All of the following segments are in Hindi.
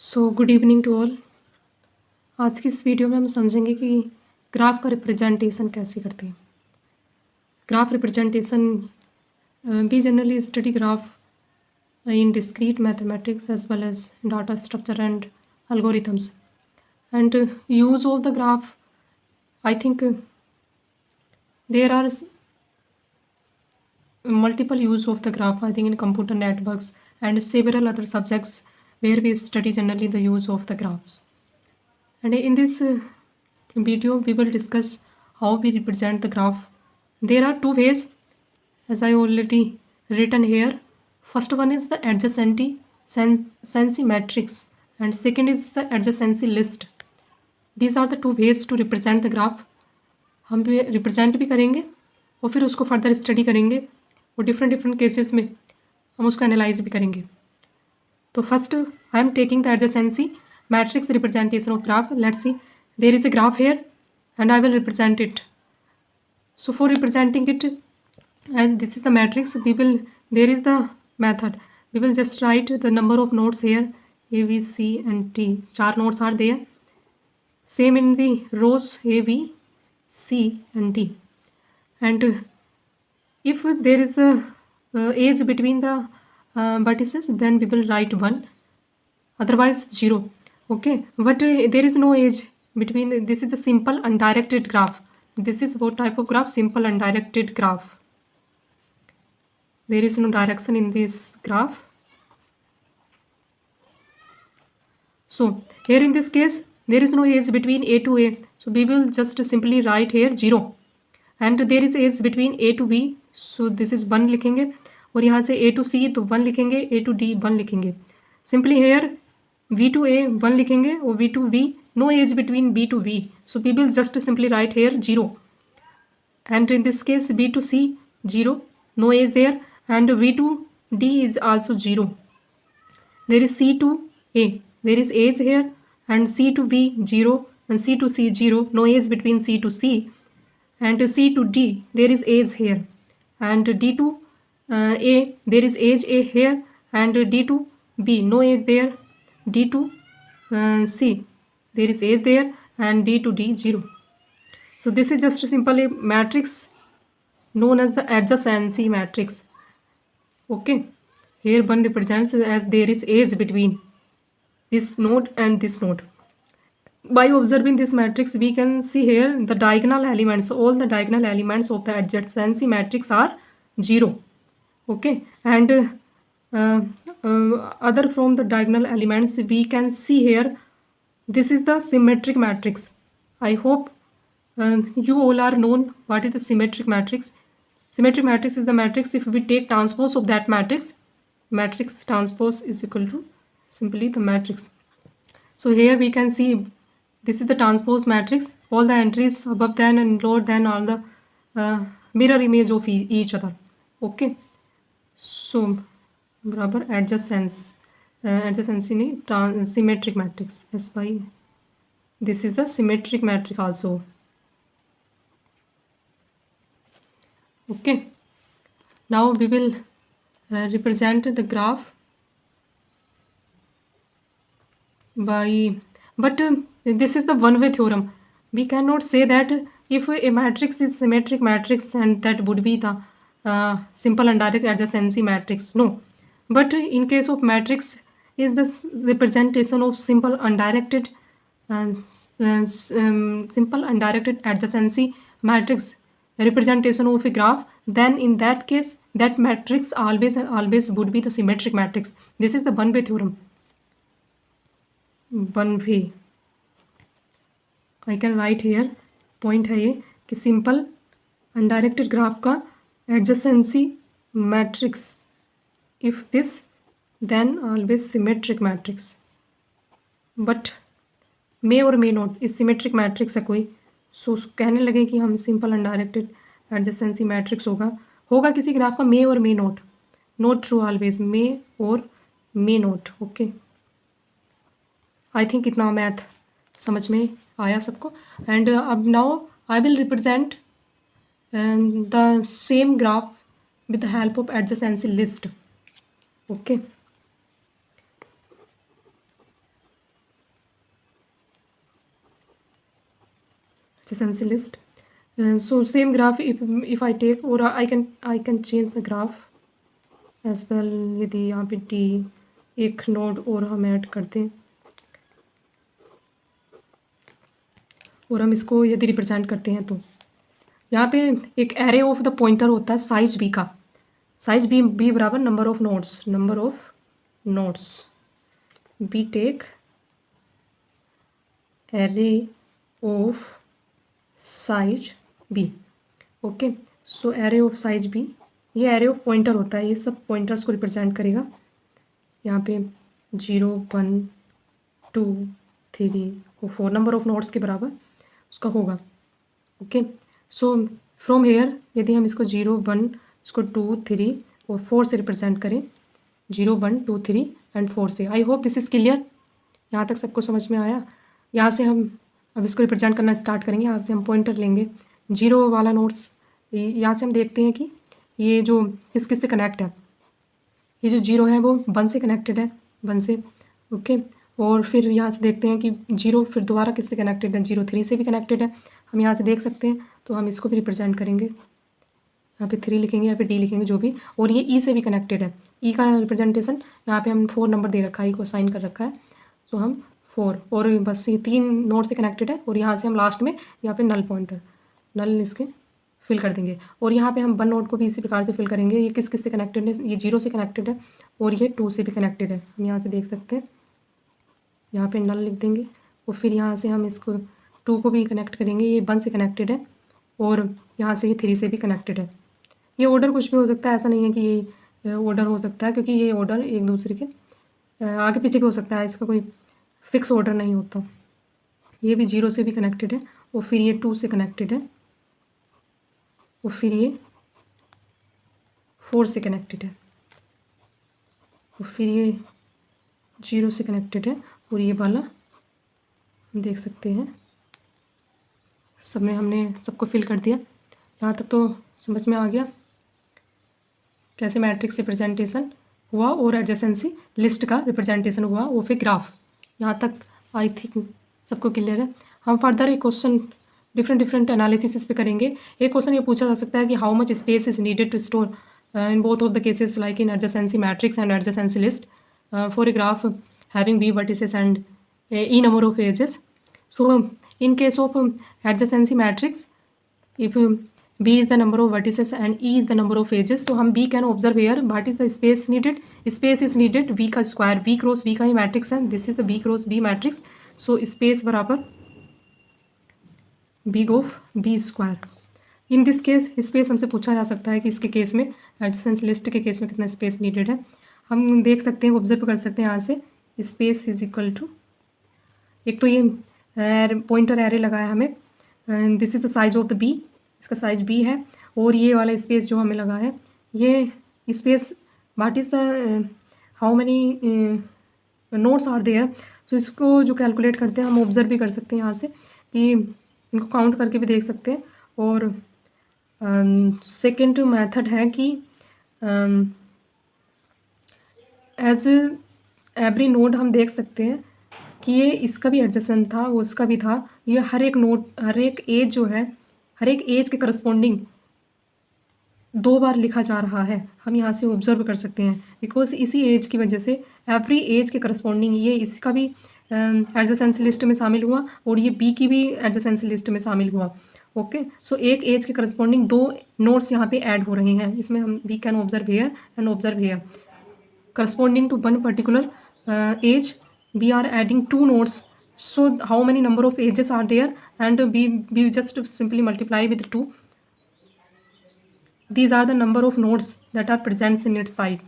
So good evening to all. आज की इस वीडियो में हम समझेंगे कि ग्राफ का रिप्रेजेंटेशन कैसे करते हैं। Graph representation we generally study graph in discrete mathematics as well as data structure and algorithms, and use of the graph, I think there are multiple use of the graph, I think, in computer networks and several other subjects where we study generally the use of the graphs. And in this video we will discuss how we represent the graph. There are two ways, as I already written here. First one is the adjacency matrix and second is the adjacency list. These are the two ways to represent the graph. हम भी रिप्रेजेंट भी करेंगे और फिर उसको फर्दर स्टडी करेंगे और डिफरेंट केसेस में हम उसको एनालाइज भी करेंगे. तो first I am taking the adjacency matrix representation of graph. Let's see, there is a graph here and I will represent it. So for representing it, as this is the matrix, there is the method. We will just write the number of nodes here, A, B, C and T. 4 nodes are there. Same in the rows A, B, C and D. And if there is the edge between the vertices, then we will write 1, otherwise 0. Okay, but there is no edge between. This is the simple undirected graph. This is what type of graph? Simple undirected graph. There is no direction in this graph. So here in this case there is no edge between A to A, so we will just simply write here 0. And there is edge between A to B, so this is 1 लिखेंगे और यहाँ से A to C तो 1 लिखेंगे, A to D 1 लिखेंगे. Simply here V to A 1 लिखेंगे और V to V, no edge between B to V, so we will just simply write here 0. And in this case B to C 0, no edge there, and V to D is also 0. There is C to A, there is edge here, and C to B 0 and C to C 0, no edge between C to C. And C to D there is edge here, and D to A there is edge A here, and D to B no edge there. D to C there is edge there, and D to D 0. So this is just a simple matrix known as the adjacency matrix. Okay, here 1 represents as there is edge between this node and this node. By observing this matrix we can see here the diagonal elements, all the diagonal elements of the adjacency matrix are 0. Okay, and other from the diagonal elements we can see here this is the symmetric matrix. I hope you all are known what is the symmetric matrix. Symmetric matrix is the matrix if we take transpose of that matrix. Matrix transpose is equal to simply the matrix. So here we can see this is the transpose matrix, all the entries above than and lower than are the mirror image of each other. Okay, so बराबर adjacency नहीं symmetric matrix S by this is the symmetric matrix also. Okay, now we will represent the graph by, but this is the one-way theorem. We cannot say that if a matrix is symmetric matrix and that would be the simple indirect adjacency matrix. No, but in case of matrix is the representation of simple undirected adjacency matrix representation of a graph, then in that case that matrix always would be the symmetric matrix. This is the one-way theorem. One way I can write here, point है ये कि simple undirected graph का adjacency matrix if this then always symmetric matrix. But may or may not इस symmetric matrix है कोई, सो कहने लगे कि हम simple undirected adjacency matrix होगा किसी ग्राफ का may और may not, not true always, may or may not. Okay, I think इतना मैथ समझ में आया सबको. एंड अब now I will represent the same graph with the help of adjacency list. Okay, adjacency list. So same graph if I take, or I can change the graph as well. यदि यहाँ पे D एक नोड और हम ऐड करते हैं और हम इसको यदि रिप्रेजेंट करते हैं तो यहाँ पे एक एरे ऑफ द पॉइंटर होता है साइज बी का, साइज बी बराबर number of nodes B take array of size B. Okay, so array of size B, ये एरे ऑफ पॉइंटर होता है, ये सब पॉइंटर्स को रिप्रेजेंट करेगा. यहाँ पे 0 1 2 3 और 4 नंबर ऑफ नोड्स के बराबर उसका होगा. ओके, सो फ्रॉम हेयर यदि हम इसको 0 1 इसको 2 3 और 4 से रिप्रेजेंट करें, 0 1 2 3 एंड 4 से. आई होप दिस इज़ क्लियर. यहाँ तक सबको समझ में आया. यहाँ से हम अब इसको रिप्रेजेंट करना स्टार्ट करेंगे. यहाँ से हम पॉइंटर लेंगे 0 वाला नोड्स. यहाँ से हम देखते हैं कि ये जो किस से कनेक्ट है. ये जो 0 है वो 1 से कनेक्टेड है, 1 से. ओके, और फिर यहाँ से देखते हैं कि 0 फिर दोबारा किससे कनेक्टेड है, 0 3 से भी कनेक्टेड है. हम यहाँ से देख सकते हैं, तो हम इसको भी रिप्रेजेंट करेंगे. यहाँ पे 3 लिखेंगे, यहाँ पे D लिखेंगे, जो भी. और ये E से भी कनेक्टेड है. E का रिप्रेजेंटेशन यहाँ पे हम 4 नंबर दे रखा है, E को साइन कर रखा है, तो हम 4. और बस ये 3 नोड से कनेक्टेड है. और यहाँ से हम लास्ट में यहाँ पे नल पॉइंटर नल इसके फिल कर देंगे. और यहाँ पे हम 1 नोड को भी इसी प्रकार से फिल करेंगे. ये किस से कनेक्टेड है, ये 0 से कनेक्टेड है और ये 2 से भी कनेक्टेड है. हम यहाँ से देख सकते हैं, यहाँ पे नल लिख देंगे. और फिर यहाँ से हम इसको 2 को भी कनेक्ट करेंगे, ये 1 से कनेक्टेड है. और यहाँ से ये 3 से भी कनेक्टेड है. ये ऑर्डर कुछ भी हो सकता है, ऐसा नहीं है कि ये ऑर्डर हो सकता है, क्योंकि ये ऑर्डर एक दूसरे के आगे पीछे भी हो सकता है, इसका कोई फिक्स ऑर्डर नहीं होता. ये भी 0 से भी कनेक्टेड है और फिर ये 2 से कनेक्टेड है और फिर ये 4 से कनेक्टेड है और फिर ये 0 से कनेक्टेड है. और ये वाला हम देख सकते हैं, सब में हमने सबको फिल कर दिया. यहाँ तक तो समझ में आ गया कैसे मैट्रिक्स रिप्रेजेंटेशन हुआ और एडजेसेंसी लिस्ट का रिप्रेजेंटेशन हुआ ऑफ ए ग्राफ. यहाँ तक आई थिंक सबको क्लियर है. हम फर्दर एक क्वेश्चन डिफरेंट एनालिसिस पे करेंगे. एक क्वेश्चन ये पूछा जा सकता है कि how much space is needed to store in both of the cases like in adjacency matrix and adjacency list for a graph having B vertices and E number of edges. So in case of adjacency matrix, if B is the number of vertices and E is the number of edges, तो हम B can observe here what is the space needed. Space is needed V का स्क्वायर, V क्रॉस B का ही मैट्रिक्स है. This is the B cross B matrix. So space बराबर B of B square. In this case space हमसे पूछा जा सकता है कि इसके केस में एडजेसेंसी लिस्ट के केस में कितना स्पेस नीडेड है. हम देख सकते हैं, ऑब्जर्व कर सकते हैं यहाँ से. स्पेस इज इक्वल टू, एक तो ये पॉइंटर एरे लगाया हमें, this is the size of the B, इसका साइज B है. और ये वाला स्पेस जो हमें लगा है, ये space what is the how many nodes are there. So इसको जो कैलकुलेट करते हैं हम ऑब्जर्व भी कर सकते हैं यहाँ से, कि इनको काउंट करके भी देख सकते हैं. और सेकेंड मेथड है कि एज एवरी नोड हम देख सकते हैं कि ये इसका भी एडजेसेंट था, वो उसका भी था. ये हर एक नोड, हर एक एज जो है, हर एक एज के करस्पॉन्डिंग 2 बार लिखा जा रहा है. हम यहाँ से ऑब्जर्व कर सकते हैं, बिकॉज इसी एज की वजह से एवरी एज के करस्पॉन्डिंग ये इसका भी एडजेसेंसी लिस्ट में शामिल हुआ और ये B की भी एडजेसेंसी लिस्ट में शामिल हुआ. ओके, सो एक एज के करस्पॉन्डिंग 2 नोड्स यहाँ पे ऐड हो रहे हैं. इसमें हम we can observe here and observe here. Corresponding to one particular age, we are adding 2 nodes. So how many number of ages are there, and we just simply multiply with 2. These are the number of nodes that are present in its side.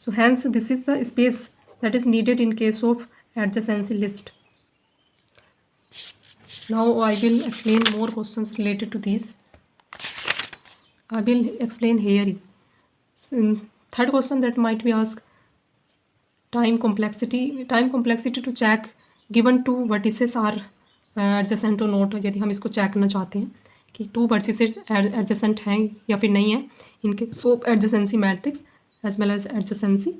So hence this is the space that is needed in case of adjacency list. Now I will explain more questions related to these. I will explain here. Third question that might be asked, time complexity to check given 2 vertices are adjacent or not. यदि हम इसको चेक करना चाहते हैं कि 2 vertices adjacent हैं या फिर नहीं है, इनके सो adjacency matrix as well as adjacency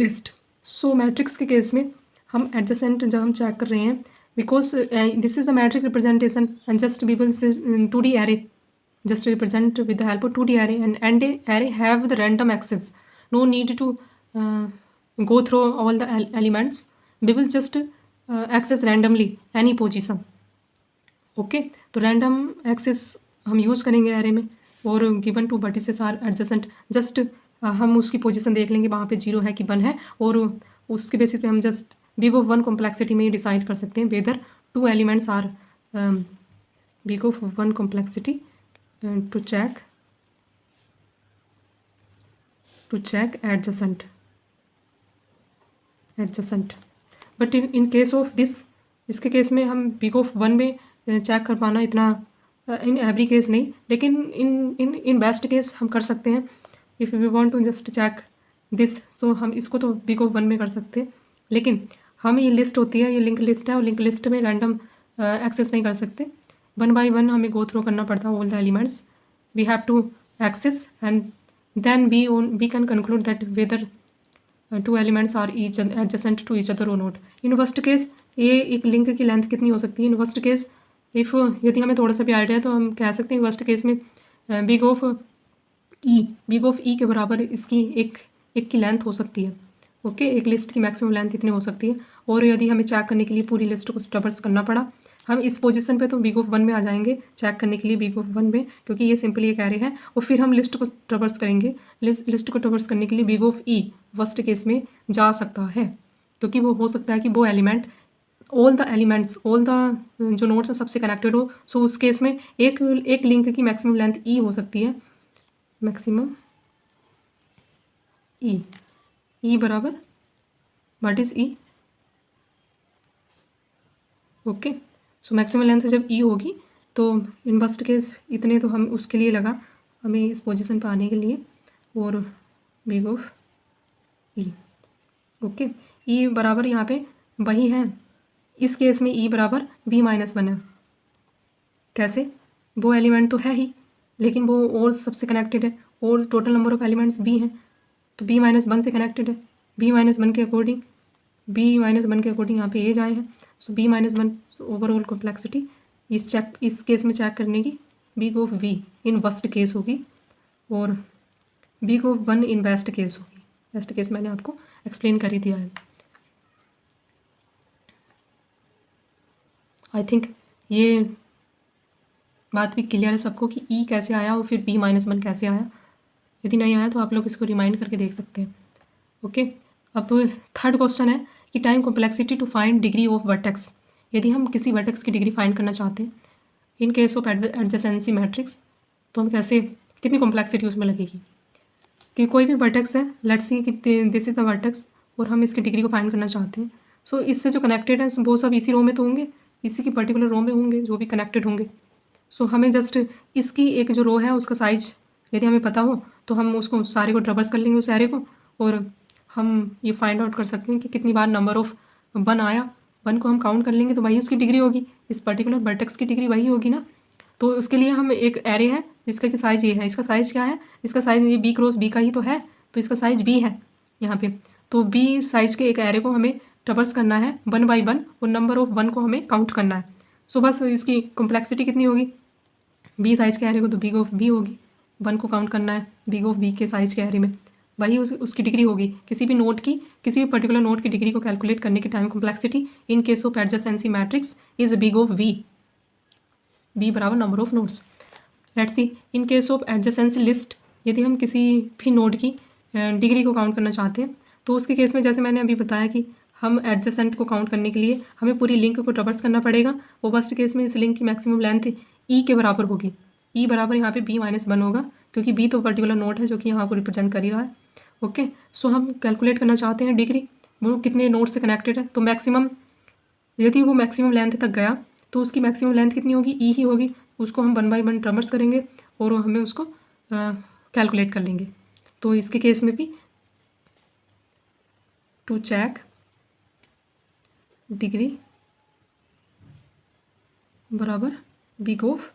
list. सो मैट्रिक्स के केस में हम adjacent जब हम चेक कर रहे हैं, because this is the metric representation, and just we will say 2D array, just represent with the help of 2D array, and array have the random access. No need to go through all the elements. We will just access randomly any position. Okay तो रैंडम एक्सेस हम यूज़ करेंगे एरे में, और given two vertices are adjacent, just हम उसकी पोजीशन देख लेंगे वहाँ पे 0 है कि 1 है, और उसके बेसिस पे हम जस्ट बिग ऑफ 1 कॉम्प्लेक्सिटी में डिसाइड कर सकते हैं whether 2 elements are big of 1 complexity to check adjacent. But in case of this, इसके केस में हम बिग ऑफ 1 में चेक कर पाना इतना इन एवरी केस नहीं, लेकिन इन बेस्ट केस हम कर सकते हैं. If we want to just check this, तो हम इसको तो बिग ऑफ 1 में कर सकते हैं, लेकिन हम ये लिस्ट होती है, ये लिंक लिस्ट है, और लिंक लिस्ट में रैंडम एक्सेस नहीं कर सकते. 1 by 1 हमें गो थ्रू करना पड़ता है all the elements we have to access, and then we can conclude that whether 2 elements are each adjacent to each other or not. In worst case ये एक लिंक की लेंथ कितनी हो सकती है? इन वर्स्ट केस इफ़ यदि हमें थोड़ा सा भी आइडिया है तो हम कह सकते हैं वर्स्ट केस में बिग ऑफ ई के बराबर इसकी एक की लेंथ हो सकती है. ओके, एक लिस्ट की मैक्सिमम लेंथ इतनी हो सकती है, और यदि हमें चेक करने के लिए पूरी लिस्ट को ट्रैवर्स करना पड़ा, हम इस पोजीशन पे तो बिग ऑफ 1 में आ जाएंगे चेक करने के लिए बिग ऑफ 1 में, क्योंकि ये सिंपली एक एरे है, और फिर हम लिस्ट को ट्रैवर्स करेंगे. लिस्ट को ट्रैवर्स करने के लिए big of E worst case में जा सकता है, क्योंकि वो हो सकता है कि वो एलिमेंट ऑल द जो नोड्स हैं सबसे कनेक्टेड हो. सो उस केस में एक लिंक की मैक्सिमम लेंथ ई हो सकती है, मैक्सिमम ई बराबर what is E? Okay, so maximum length जब ई होगी तो इन फर्स्ट केस इतने तो हम उसके लिए लगा हमें इस पोजीशन पर आने के लिए, और बिग ऑफ ई. ओके, ई बराबर यहाँ पे वही है, इस केस में ई बराबर b-1 है. कैसे? वो एलिमेंट तो है ही, लेकिन वो और सबसे कनेक्टेड है, और total number of elements b हैं, तो b-1 से कनेक्टेड है. b-1 के अकॉर्डिंग यहाँ पे एज आए हैं. सो b-1 ओवरऑल कॉम्प्लेक्सिटी इस केस में चेक करने की big of v in worst case होगी, और big of 1 in best case होगी. बेस्ट केस मैंने आपको एक्सप्लेन कर ही दिया है. आई थिंक ये बात भी क्लियर है सबको कि ई कैसे आया और फिर b-1 कैसे आया. यदि नहीं आया तो आप लोग इसको रिमाइंड करके देख सकते हैं. ओके, अब थर्ड क्वेश्चन है कि time complexity to find degree of vertex. यदि हम किसी वर्टेक्स की डिग्री फाइंड करना चाहते हैं इन केस ऑफ एडजेसेंसी मैट्रिक्स, तो हम कैसे, कितनी कॉम्प्लेक्सिटी उसमें लगेगी? कि कोई भी वर्टेक्स है, लेट्स सी कि दिस इज़ द वर्टेक्स, और हम इसकी डिग्री को फाइंड करना चाहते हैं. सो इससे जो कनेक्टेड है वो सब इसी रो में तो होंगे, इसी की पर्टिकुलर रो में होंगे जो भी कनेक्टेड होंगे. सो हमें जस्ट इसकी एक जो रो है उसका साइज यदि हमें पता हो तो हम उसको सारे को ट्रैवर्स कर लेंगे उस एरे को, और हम ये फाइंड आउट कर सकते हैं कि कितनी बार नंबर ऑफ 1 आया. 1 को हम काउंट कर लेंगे तो वही उसकी डिग्री होगी, इस पर्टिकुलर वर्टेक्स की डिग्री वही होगी ना. तो उसके लिए हम एक एरे है जिसका कि साइज़ ये है, इसका साइज़ क्या है? इसका साइज़ ये b×b का ही तो है, तो इसका साइज़ b है यहाँ पे. तो b साइज़ के एक एरे को हमें ट्रैवर्स करना है 1 by 1, और नंबर ऑफ 1 को हमें काउंट करना है. सो बस इसकी कॉम्प्लेक्सिटी कितनी होगी? b साइज़ के एरे को तो बिग ऑफ b होगी, 1 को काउंट करना है बिग ऑफ b के साइज़ के एरे में, वही उसकी डिग्री होगी. किसी भी पर्टिकुलर नोट की डिग्री को कैलकुलेट करने की time complexity in case of adjacency matrix is big of b बराबर number of nodes. Let's see in case of adjacency list, यदि हम किसी भी नोड की डिग्री को काउंट करना चाहते हैं तो उसके केस में जैसे मैंने अभी बताया कि हम एडजेसेंट को काउंट करने के लिए हमें पूरी लिंक को ट्रैवर्स करना पड़ेगा. वो फर्स्ट केस में इस लिंक की मैक्सिमम लेंथ ई के बराबर होगी. ई बराबर यहाँ पे b-1 होगा, क्योंकि b तो पर्टिकुलर नोड है जो कि यहाँ को रिप्रेजेंट कर ही रहा है. ओके, सो हम कैलकुलेट करना चाहते हैं डिग्री, वो कितने नोड से कनेक्टेड है. तो मैक्सिमम, यदि वो मैक्सिमम लेंथ तक गया तो उसकी मैक्सिमम लेंथ कितनी होगी? ई ही होगी. उसको हम 1 by 1 ट्रैवर्स करेंगे और हमें उसको कैलकुलेट कर लेंगे. तो इसके केस में भी टू चेक डिग्री बराबर big of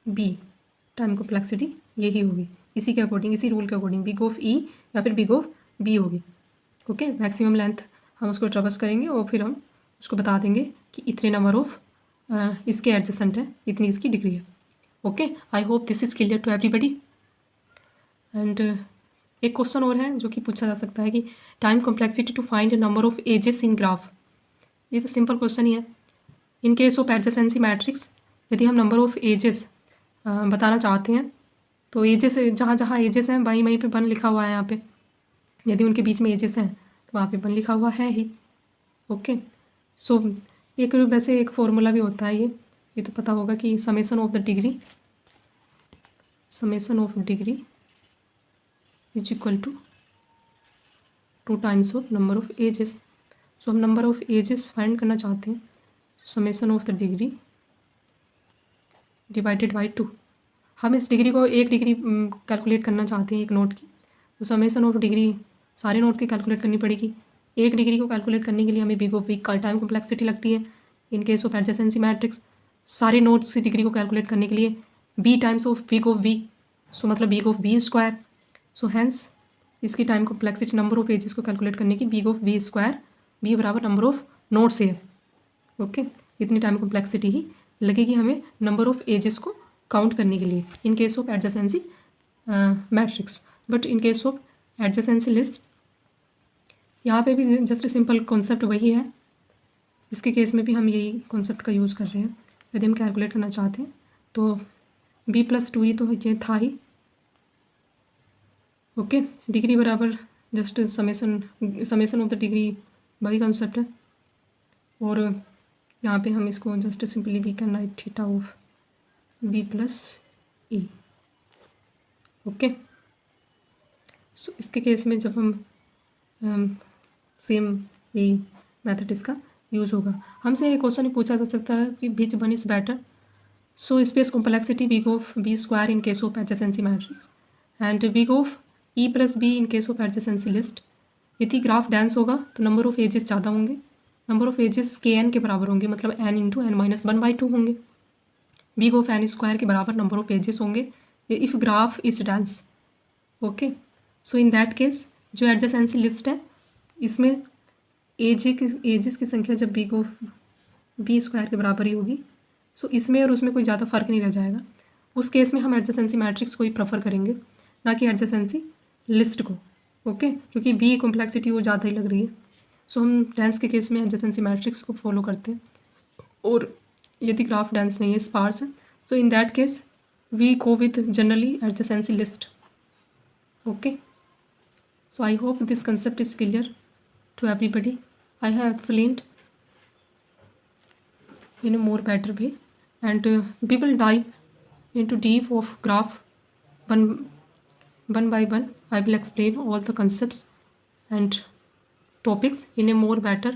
b, time complexity यही होगी. इसी के अकॉर्डिंग, इसी रूल के अकॉर्डिंग बिग ऑफ ई या फिर बिग ऑफ b होगी. ओके, मैक्सिमम लेंथ हम उसको ट्रैवर्स करेंगे और फिर हम उसको बता देंगे कि इतने नंबर ऑफ इसके एडजेसेंट है, इतनी इसकी डिग्री है। Okay, I hope this is clear to everybody. And एक क्वेश्चन और है जो कि पूछा जा सकता है कि time complexity to find number of edges in graph. ये तो सिंपल क्वेश्चन ही है। In case of adjacency matrix, यदि हम नंबर ऑफ एजेस बताना चाहते हैं तो एजेस जहाँ जहाँ एजेस हैं वहीं वहीं पे 1 लिखा हुआ है यहाँ पे। यदि उनके बीच में एजेस हैं तो वहाँ पे 1 लिखा हुआ है ही। ओके, सो एक वैसे एक फॉर्मूला भी होता है ये तो पता होगा कि summation of degree is equal to 2 times of number of edges. So हम नंबर ऑफ एजेस फाइंड करना चाहते हैं, summation of the degree divided by 2। हम इस डिग्री को 1 डिग्री कैलकुलेट करना चाहते हैं एक नोट की, तो समेसन ऑफ डिग्री सारे नोट की कैलकुलेट करनी पड़ेगी। 1 डिग्री को कैलकुलेट करने के लिए हमें बिग ऑफ वी का टाइम कॉम्प्लेक्सिटी लगती है। In case of adjacency matrix सारे नोट्स की डिग्री को कैलकुलेट करने के लिए V times of big of V, so मतलब big of B square. So hence इसकी time complexity number of edges को कैलकुलेट करने की big of V square, V बराबर नंबर ऑफ नोट्स है। ओके, इतनी टाइम कॉम्प्लेक्सिटी ही लगेगी हमें नंबर ऑफ एजेस को काउंट करने के लिए इन case of adjacency matrix. But in case of adjacency list यहाँ पे भी जस्ट सिंपल कॉन्सेप्ट वही है। इसके केस में भी हम यही कॉन्सेप्ट का यूज़ कर रहे हैं। यदि हम कैलकुलेट करना चाहते हैं तो b+2 ही तो ये था ही। ओके, डिग्री बराबर just summation of the degree वही कॉन्सेप्ट है। और यहाँ पे हम इसको just simply we can write theta of b+e। Okay, so इसके केस में जब हम सेम यही मेथड इसका यूज़ होगा। हमसे एक क्वेश्चन पूछा जा सकता है कि which one is better. So space complexity big of B square in case of adjacency matrix and big of e+b in case of adjacency list. यदि ग्राफ डेंस होगा तो नंबर ऑफ एजेस ज़्यादा होंगे, नंबर ऑफ एजेस kn के बराबर होंगे, मतलब n इंटू n-1/2 होंगे। बिग ऑफ n स्क्वायर के बराबर नंबर ऑफ एजेस होंगे if graph is dense. Okay, so in that case जो एडजेसेंसी लिस्ट है इसमें एजेस की संख्या जब बिग ऑफ बी स्क्वायर के बराबर ही होगी, सो इसमें और उसमें कोई ज़्यादा फर्क नहीं रह जाएगा। उस केस में हम एडजेसेंसी मैट्रिक्स को ही प्रेफर करेंगे, ना कि एडजेसेंसी लिस्ट को। ओके, क्योंकि बी कॉम्प्लेक्सिटी वो ज़्यादा ही लग रही है। सो हम डेंस के केस में एडजेसेंसी मैट्रिक्स को फॉलो करते हैं। और यदि ग्राफ डेंस नहीं है, स्पार्स है, so in that case we go with generally adjacency list. Okay, so I hope this concept is clear to everybody. I have explained in a more better way, and we will dive into deep of graph one by one. I will explain all the concepts and topics in a more better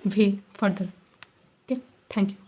way further. Okay, thank you.